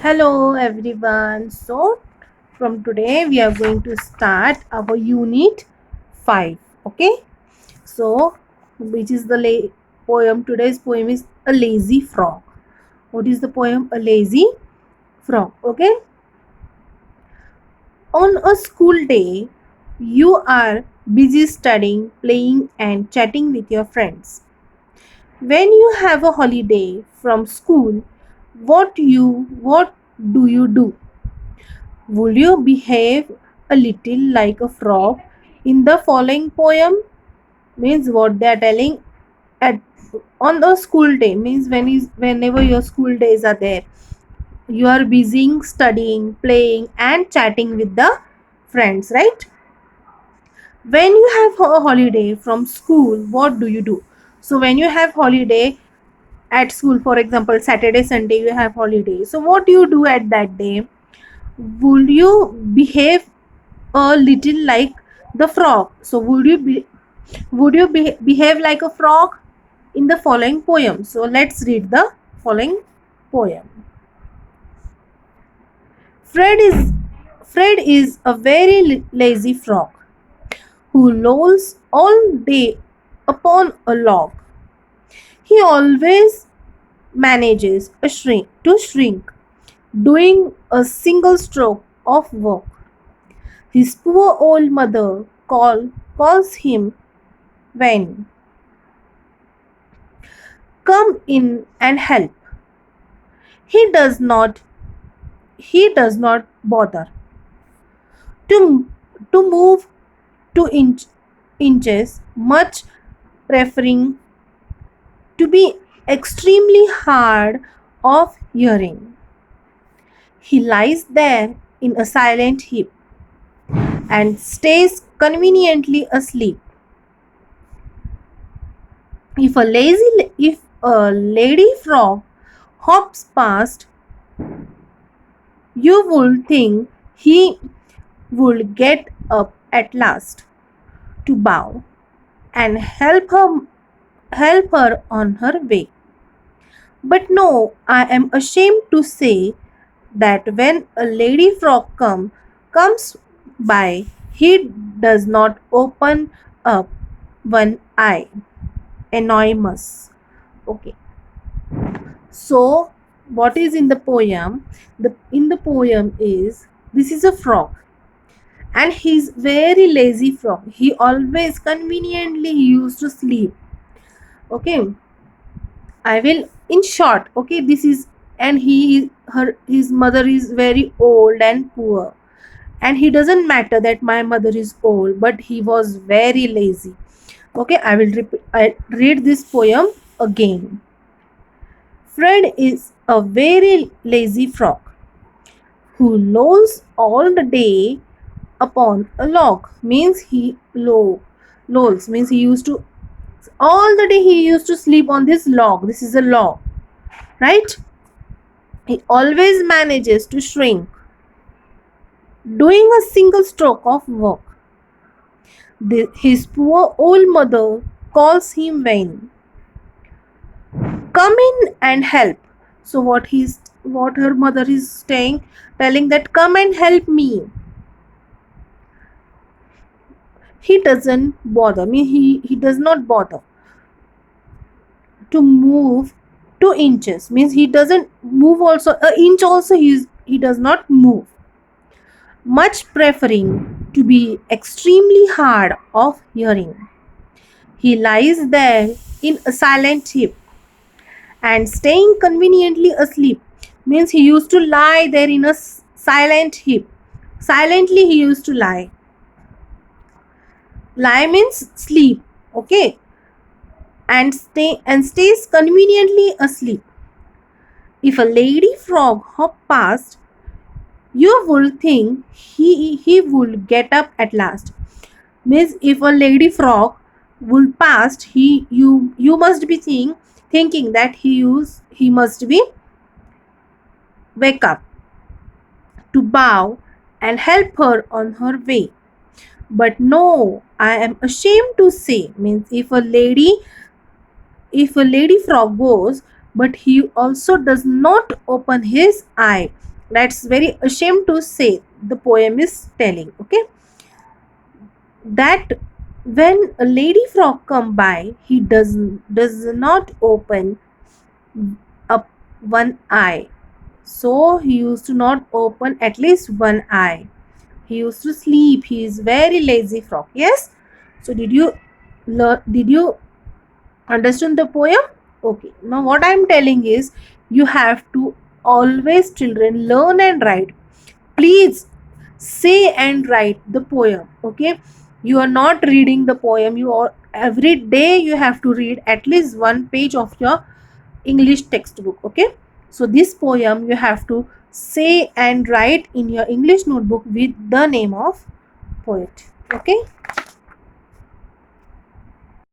Hello everyone. So from today we are going to start our unit 5. Okay. So which is the poem? Today's poem is A Lazy Frog. What is the poem? A Lazy Frog. Okay. On a school day, you are busy studying, playing and chatting with your friends. When you have a holiday from school, what do you do? Would you behave a little like a frog in the following poem? Means what they are telling at on the school day, means whenever your school days are there, you are busy studying, playing and chatting with the friends, right? When you have a holiday from school, what do you do? So when you have holiday at school, for example Saturday, Sunday, you have holiday, so what do you do at that day? Would you behave a little like the frog? So behave like a frog in the following poem? So let's read the following poem. Fred is a very lazy frog who lolls all day upon a log. He always manages to shrink, doing a single stroke of work. His poor old mother calls him when come in and help. He does not he does not bother to move 2 inches, much preferring to be extremely hard of hearing. He lies there in a silent heap and stays conveniently asleep. If a lady frog hops past, you would think he would get up at last to bow and help her on her way. But no, I am ashamed to say that when a lady frog comes by, he does not open up one eye. Anonymous. Okay. So what is in the poem? The poem is, this is a frog and he's very lazy frog. He always conveniently used to sleep. Okay, I will in short. Okay, this is, and his mother is very old and poor, and he doesn't matter that my mother is old, but he was very lazy. Okay, I read this poem again. Fred is a very lazy frog who lolls all the day upon a log. Means lolls means he used to, all the day he used to sleep on this log. This is a log, right? He always manages to shrink, doing a single stroke of work. His poor old mother calls him vain. Come in and help. So what her mother is telling that come and help me. He doesn't bother. He does not bother to move 2 inches. Means he doesn't move also an inch also. He does not move, much preferring to be extremely hard of hearing. He lies there in a silent heap and staying conveniently asleep. Means he used to lie there in a silent heap. Silently he used to lie. Lie means sleep. Okay, and stays conveniently asleep. If a lady frog hop past, you would think he would get up at last. Means if a lady frog would pass, you must be thinking that he must be wake up to bow and help her on her way. But no, I am ashamed to say, means if a lady frog goes, but he also does not open his eye That's very ashamed to say, the poem is telling. Okay, that when a lady frog come by, he does not open up one eye. So he used to not open at least one eye. He used to sleep. He is very lazy frog. Yes. So did you learn? Did you understand the poem? Okay. Now what I am telling is, you have to always, children, learn and write. Please say and write the poem. Okay. You are not reading the poem. You are, every day you have to read at least one page of your English textbook. Okay. So this poem you have to say and write in your English notebook with the name of poet. Okay.